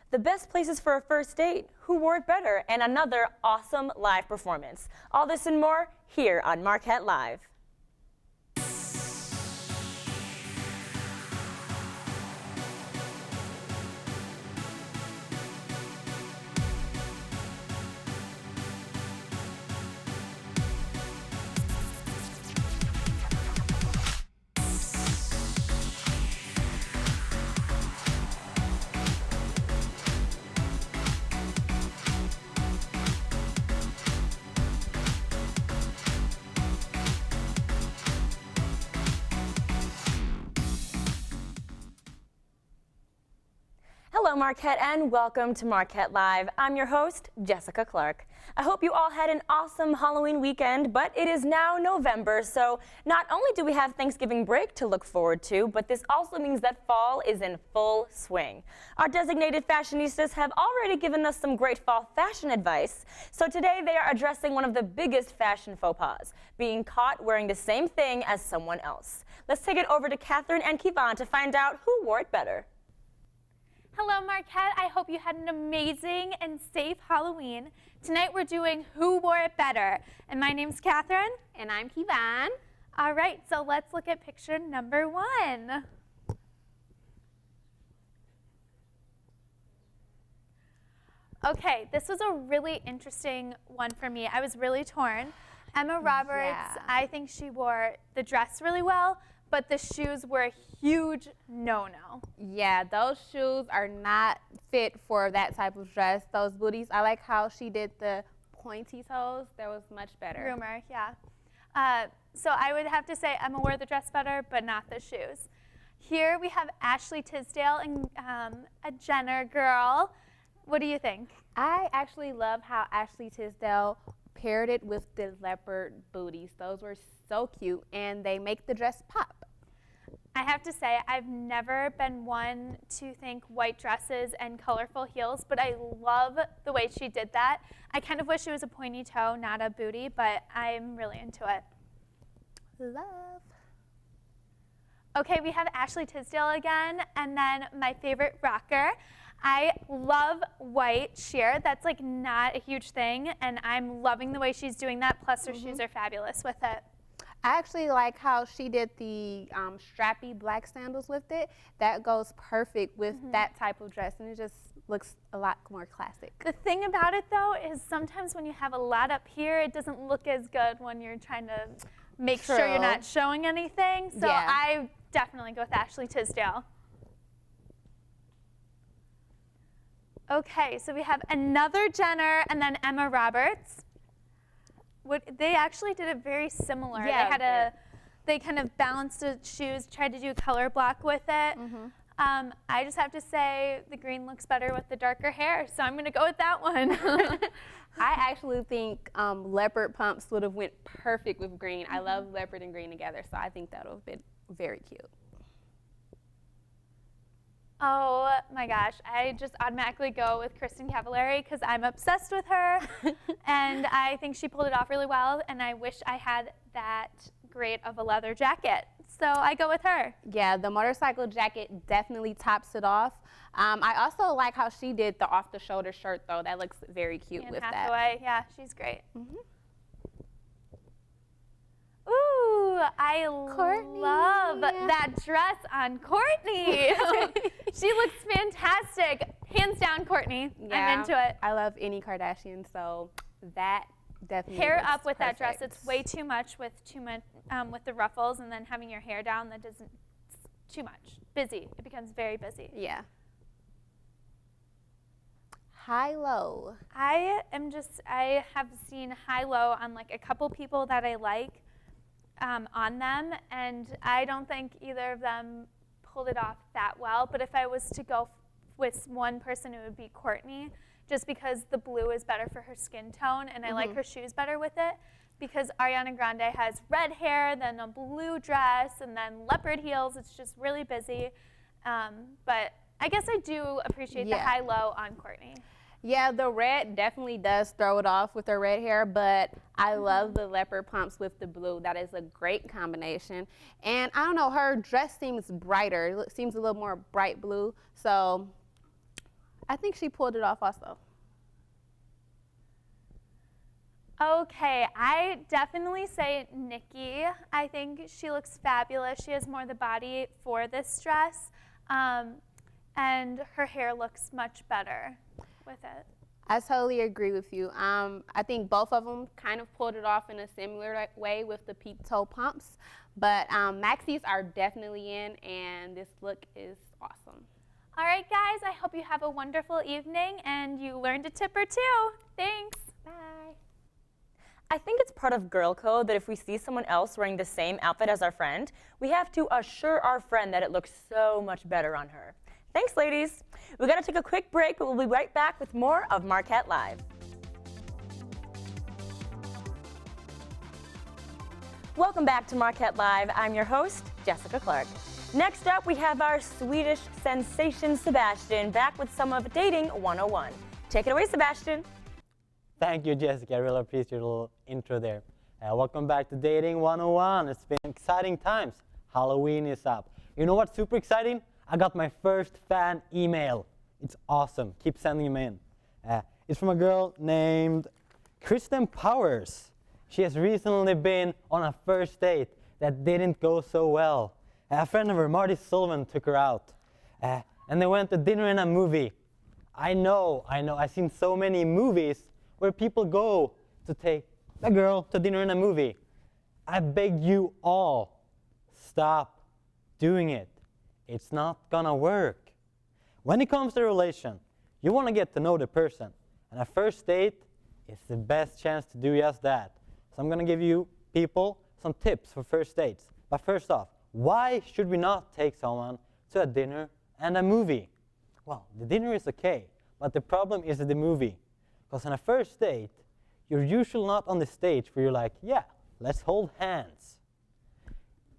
the best places for a first date, who wore it better, and another awesome live performance. All this and more here on Marquette Live. Hello Marquette and welcome to Marquette Live. I'm your host, Jessica Clark. I hope you all had an awesome Halloween weekend, but it is now November, so not only do we have Thanksgiving break to look forward to, but this also means that fall is in full swing. Our designated fashionistas have already given us some great fall fashion advice, so today they are addressing one of the biggest fashion faux pas, being caught wearing the same thing as someone else. Let's take it over to Catherine and Kivan to find out who wore it better. Hello Marquette, I hope you had an amazing and safe Halloween. Tonight we're doing Who Wore It Better, and my name's Catherine. And I'm Kivan. All right, so let's look at picture number 1. Okay, this was a really interesting one for me. I was really torn. Emma Roberts, I think she wore the dress really well, but the shoes were a huge no-no. Yeah, those shoes are not fit for that type of dress. Those booties, I like how she did the pointy toes. That was much better. Rumor, yeah. So I would have to say Emma wore the dress better, but not the shoes. Here we have Ashley Tisdale and a Jenner girl. What do you think? I actually love how Ashley Tisdale paired it with the leopard booties. Those were so cute, and they make the dress pop. I have to say, I've never been one to think white dresses and colorful heels, but I love the way she did that. I kind of wish it was a pointy toe, not a booty, but I'm really into it. Love. Okay, we have Ashley Tisdale again, and then my favorite rocker. I love white sheer. That's like not a huge thing, and I'm loving the way she's doing that, plus her shoes are fabulous with it. I actually like how she did the strappy black sandals with it. That goes perfect with that type of dress, and it just looks a lot more classic. The thing about it, though, is sometimes when you have a lot up here, it doesn't look as good when you're trying to make sure you're not showing anything. So Yeah. I definitely go with Ashley Tisdale. Okay, so we have another Jenner and then Emma Roberts. They actually did it very similar. Yeah, they kind of balanced the shoes, tried to do a color block with it. I just have to say the green looks better with the darker hair, so I'm going to go with that one. I actually think leopard pumps would have went perfect with green. I love leopard and green together, so I think that would have been very cute. Oh my gosh, I just automatically go with Kristen Cavallari because I'm obsessed with her and I think she pulled it off really well, and I wish I had that great of a leather jacket. So I go with her. Yeah, the motorcycle jacket definitely tops it off. I also like how she did the off-the-shoulder shirt, though. That looks very cute Anne with Hathaway. Yeah, she's great. Ooh, I love that dress on Courtney. She looks fantastic. Hands down, Courtney. Yeah, I'm into it. I love any Kardashian, so that definitely Hair looks up with that perfect. dress. It's way too much with the ruffles, and then having your hair down. That doesn't. It's too much. Busy. It becomes very busy. Yeah. High-low. I have seen high-low on like a couple people that I like on them, and I don't think either of them pulled it off that well. But if I was to go with one person, it would be Courtney, just because the blue is better for her skin tone, and I like her shoes better with it. Because Ariana Grande has red hair, then a blue dress, and then leopard heels. It's just really busy. But I guess I do appreciate the high-low on Courtney. Yeah, the red definitely does throw it off with her red hair, but I love the leopard pumps with the blue. That is a great combination. And I don't know, her dress seems brighter. It seems a little more bright blue. So I think she pulled it off also. Okay, I definitely say Nikki. I think she looks fabulous. She has more of the body for this dress, and her hair looks much better with it. I totally agree with you. I think both of them kind of pulled it off in a similar way with the peep toe pumps, but maxis are definitely in, and this look is awesome. All right, guys, I hope you have a wonderful evening and you learned a tip or two. Thanks. Bye. I think it's part of girl code that if we see someone else wearing the same outfit as our friend, we have to assure our friend that it looks so much better on her. Thanks, ladies. We gotta take a quick break, but we'll be right back with more of Marquette Live. Welcome back to Marquette Live. I'm your host, Jessica Clark. Next up, we have our Swedish sensation, Sebastian, back with some of Dating 101. Take it away, Sebastian. Thank you, Jessica. I really appreciate your little intro there. Welcome back to Dating 101. It's been exciting times. Halloween is up. You know what's super exciting? I got my first fan email. It's awesome. Keep sending them in. It's from a girl named Kristen Powers. She has recently been on a first date that didn't go so well. A friend of her, Marty Sullivan, took her out. And they went to dinner and a movie. I know. I've seen so many movies where people go to take a girl to dinner and a movie. I beg you all, stop doing it. It's not gonna work. When it comes to a relation, you wanna get to know the person. And a first date is the best chance to do just that. So I'm gonna give you people some tips for first dates. But first off, why should we not take someone to a dinner and a movie? Well, the dinner is okay, but the problem is the movie. Because on a first date, you're usually not on the stage where you're like, yeah, let's hold hands.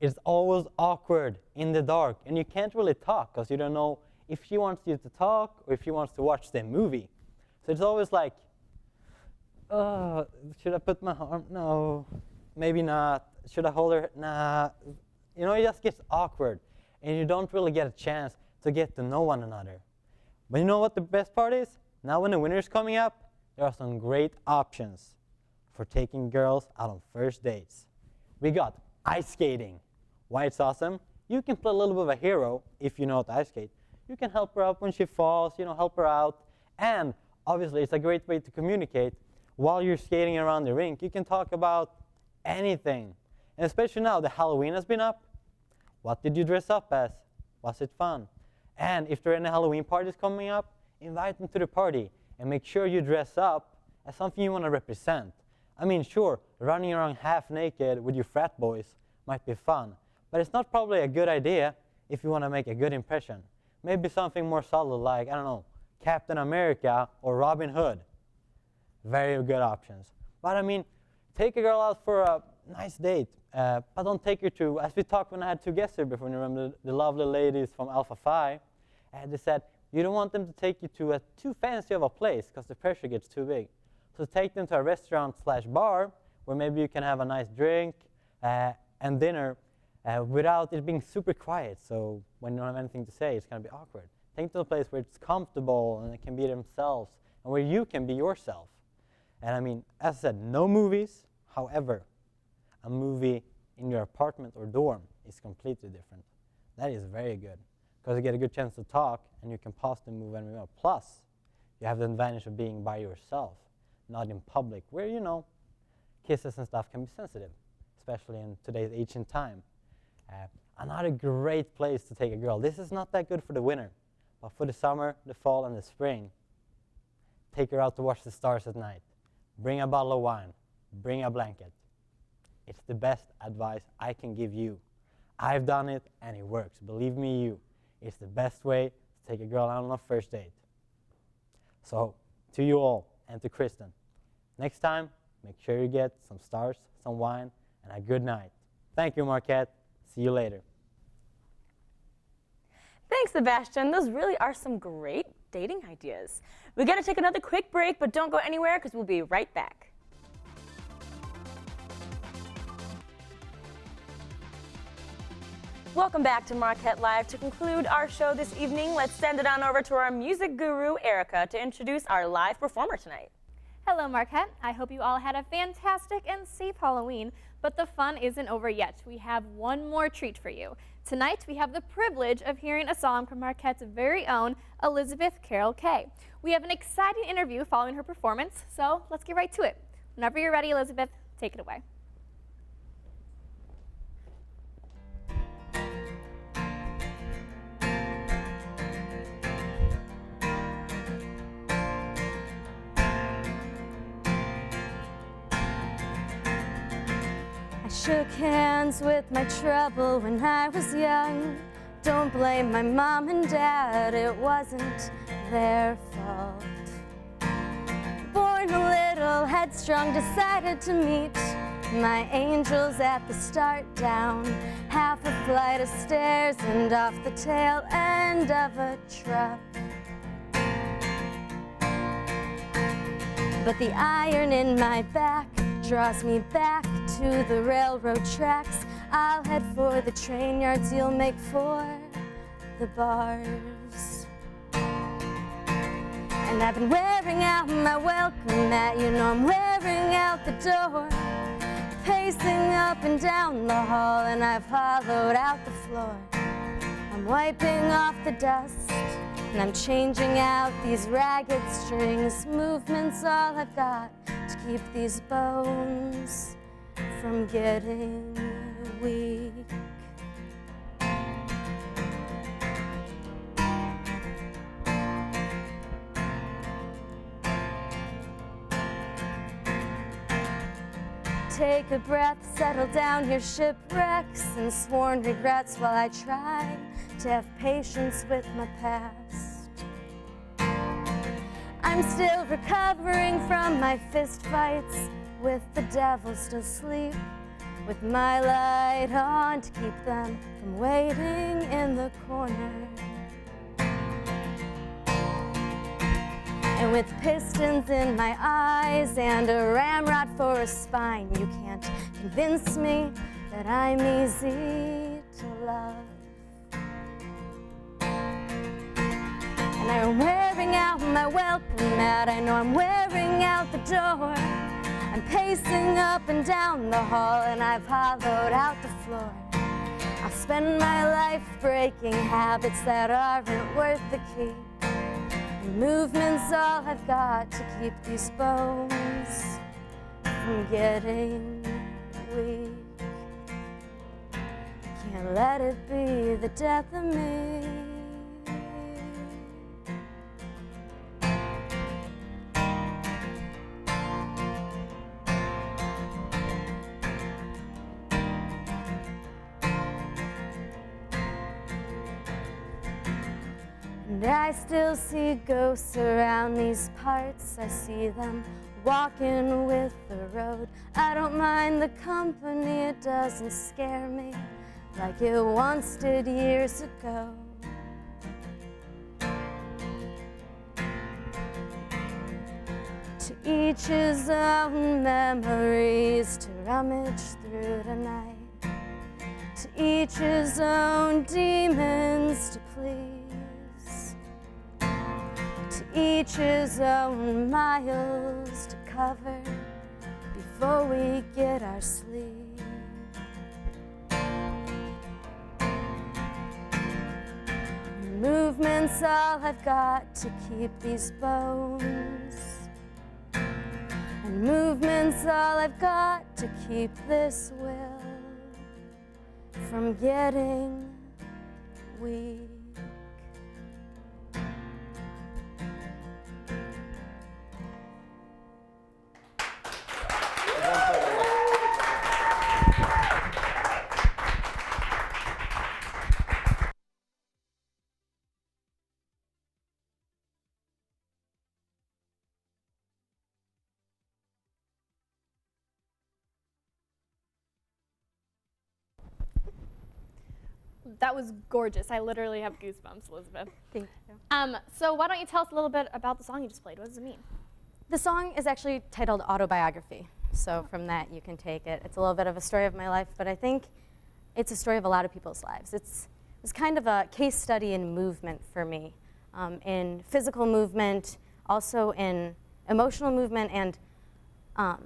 It's always awkward in the dark, and you can't really talk because you don't know if she wants you to talk or if she wants to watch the movie. So it's always like, should I put my arm? No, maybe not. Should I hold her? Nah. You know, it just gets awkward, and you don't really get a chance to get to know one another. But you know what the best part is? Now when the winter is coming up, there are some great options for taking girls out on first dates. We got ice skating. Why it's awesome? You can play a little bit of a hero if you know how to ice skate. You can help her out when she falls, help her out. And obviously, it's a great way to communicate. While you're skating around the rink, you can talk about anything. And especially now, the Halloween has been up. What did you dress up as? Was it fun? And if there are any Halloween parties coming up, invite them to the party and make sure you dress up as something you want to represent. I mean, sure, running around half naked with your frat boys might be fun, but it's not probably a good idea if you want to make a good impression. Maybe something more solid like, I don't know, Captain America or Robin Hood. Very good options. But I mean, take a girl out for a nice date, but don't take her to, as we talked when I had two guests here before, you remember the lovely ladies from Alpha Phi, and they said, you don't want them to take you to too fancy of a place because the pressure gets too big. So take them to a restaurant/bar where maybe you can have a nice drink and dinner without it being super quiet. So when you don't have anything to say, it's going to be awkward. Take them to a place where it's comfortable and they can be themselves and where you can be yourself. And I mean, as I said, no movies. However, a movie in your apartment or dorm is completely different. That is very good because you get a good chance to talk and you can pause the movie and move on. Plus, you have the advantage of being by yourself, not in public, where, kisses and stuff can be sensitive, especially in today's ancient time. Another great place to take a girl. This is not that good for the winter, but for the summer, the fall, and the spring, take her out to watch the stars at night. Bring a bottle of wine. Bring a blanket. It's the best advice I can give you. I've done it, and it works. Believe me, it's the best way to take a girl out on a first date. So, to you all, and to Kristen, next time, make sure you get some stars, some wine, and a good night. Thank you, Marquette. See you later. Thanks, Sebastian. Those really are some great dating ideas. We got to take another quick break, but don't go anywhere because we'll be right back. Welcome back to Marquette Live. To conclude our show this evening, let's send it on over to our music guru, Erica, to introduce our live performer tonight. Hello, Marquette. I hope you all had a fantastic and safe Halloween, but the fun isn't over yet. We have one more treat for you. Tonight, we have the privilege of hearing a song from Marquette's very own Elizabeth Carroll Kay. We have an exciting interview following her performance, so let's get right to it. Whenever you're ready, Elizabeth, take it away. I shook hands with my trouble when I was young. Don't blame my mom and dad, it wasn't their fault. Born a little headstrong, decided to meet my angels at the start, down half a flight of stairs and off the tail end of a truck. But the iron in my back draws me back to the railroad tracks. I'll head for the train yards, you'll make for the bars. And I've been wearing out my welcome mat, you know I'm wearing out the door. Pacing up and down the hall, and I've hollowed out the floor. I'm wiping off the dust, and I'm changing out these ragged strings. Movement's all I've got to keep these bones from getting weak. Take a breath, settle down your shipwrecks and sworn regrets while I try to have patience with my past. I'm still recovering from my fist fights with the devil still asleep, with my light on to keep them from waiting in the corner. And with pistons in my eyes and a ramrod for a spine, you can't convince me that I'm easy to love. And I'm wearing out my welcome mat, I know I'm wearing out the door. I'm pacing up and down the hall, and I've hollowed out the floor. I'll spend my life breaking habits that aren't worth the keep. Movement's all I've got to keep these bones from getting weak. Can't let it be the death of me. And I still see ghosts around these parts. I see them walking with the road. I don't mind the company, it doesn't scare me like it once did years ago. To each his own memories to rummage through tonight. To each his own demons to please. Each his own miles to cover before we get our sleep. And movement's all I've got to keep these bones. And movement's all I've got to keep this will from getting weak. That was gorgeous. I literally have goosebumps, Elizabeth. Thank you. So why don't you tell us a little bit about the song you just played? What does it mean? The song is actually titled Autobiography. So from that you can take it. It's a little bit of a story of my life, but I think it's a story of a lot of people's lives. It's kind of a case study in movement for me, in physical movement, also in emotional movement, and kind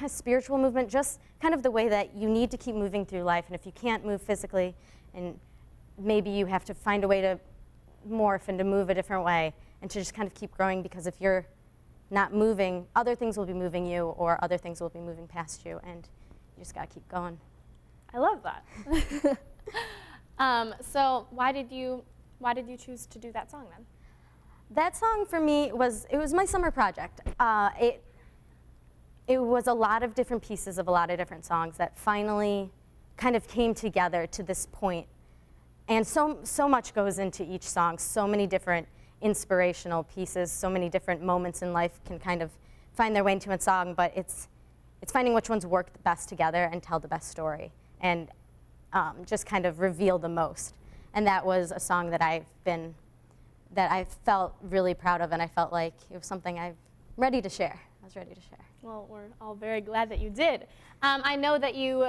of spiritual movement, just kind of the way that you need to keep moving through life. And if you can't move physically, and maybe you have to find a way to morph and to move a different way and to just kind of keep growing, because if you're not moving, other things will be moving you, or other things will be moving past you, and you just gotta keep going. I love that. So why did you choose to do that song then? That song for me was my summer project. It was a lot of different pieces of a lot of different songs that finally kind of came together to this point. And so much goes into each song, so many different inspirational pieces, so many different moments in life can kind of find their way into a song, but it's finding which ones work the best together and tell the best story, and just kind of reveal the most. And that was a song that I felt really proud of, and I felt like it was something I was ready to share. Well, we're all very glad that you did. I know that you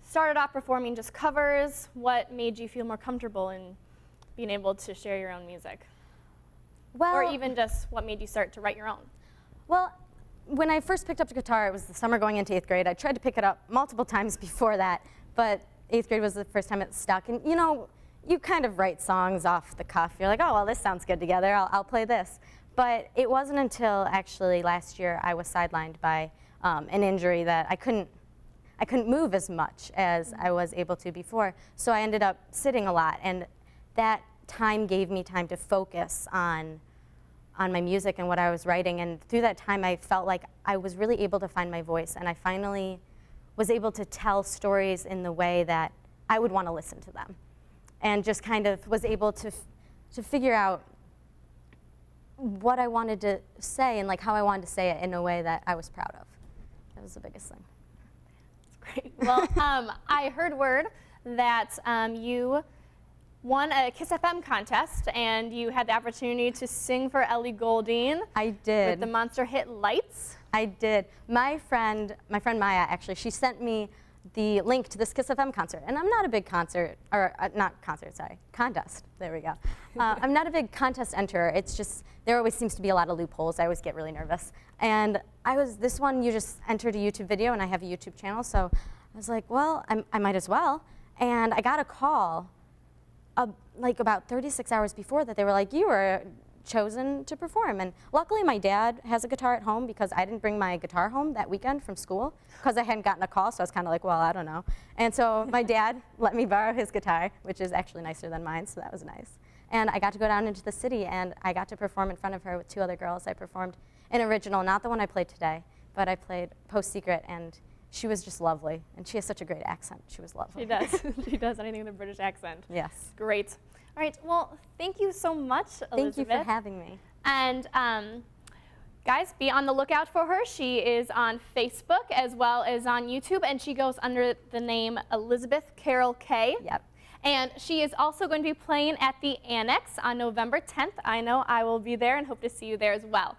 started off performing just covers. What made you feel more comfortable in being able to share your own music? Well, Or even just what made you start to write your own? Well, when I first picked up the guitar, it was the summer going into 8th grade. I tried to pick it up multiple times before that, but 8th grade was the first time it stuck. And you kind of write songs off the cuff. You're like, oh, well, this sounds good together. I'll play this. But it wasn't until actually last year I was sidelined by an injury that I couldn't move as much as I was able to before. So I ended up sitting a lot, and that time gave me time to focus on my music and what I was writing. And through that time, I felt like I was really able to find my voice, and I finally was able to tell stories in the way that I would want to listen to them, and just kind of was able to figure out what I wanted to say and like how I wanted to say it in a way that I was proud of. That was the biggest thing. Great. Well, I heard word that you won a Kiss FM contest, and you had the opportunity to sing for Ellie Goulding. I did. With the monster hit Lights. I did. My friend Maya, actually, she sent me the link to this Kiss FM concert. And I'm not a big contest. There we go. I'm not a big contest enterer. It's just, there always seems to be a lot of loopholes. I always get really nervous. And this one, you just entered a YouTube video, and I have a YouTube channel, so I was like, well, I might as well. And I got a call like about 36 hours before that. They were like, you were chosen to perform. And luckily my dad has a guitar at home, because I didn't bring my guitar home that weekend from school because I hadn't gotten a call, so I was kind of like, well, I don't know. And so my dad let me borrow his guitar, which is actually nicer than mine, so that was nice. And I got to go down into the city, and I got to perform in front of her with 2 other girls. I performed an original, not the one I played today, but I played Post Secret, and she was just lovely. And she has such a great accent. She was lovely. She does. She does anything with a British accent. Yes. Great. All right, well, thank you so much, Elizabeth. Thank you for having me. And guys, be on the lookout for her. She is on Facebook as well as on YouTube, and she goes under the name Elizabeth Carol K. Yep. And she is also going to be playing at the Annex on November 10th. I know I will be there and hope to see you there as well.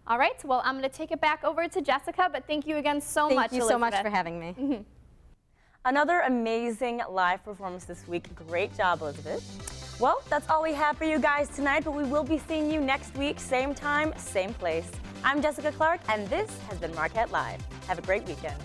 All right, well, I'm going to take it back over to Jessica, but thank you again so much, Thank you so much for having me. Mm-hmm. Another amazing live performance this week. Great job, Elizabeth. Well, that's all we have for you guys tonight, but we will be seeing you next week, same time, same place. I'm Jessica Clark, and this has been Marquette Live. Have a great weekend.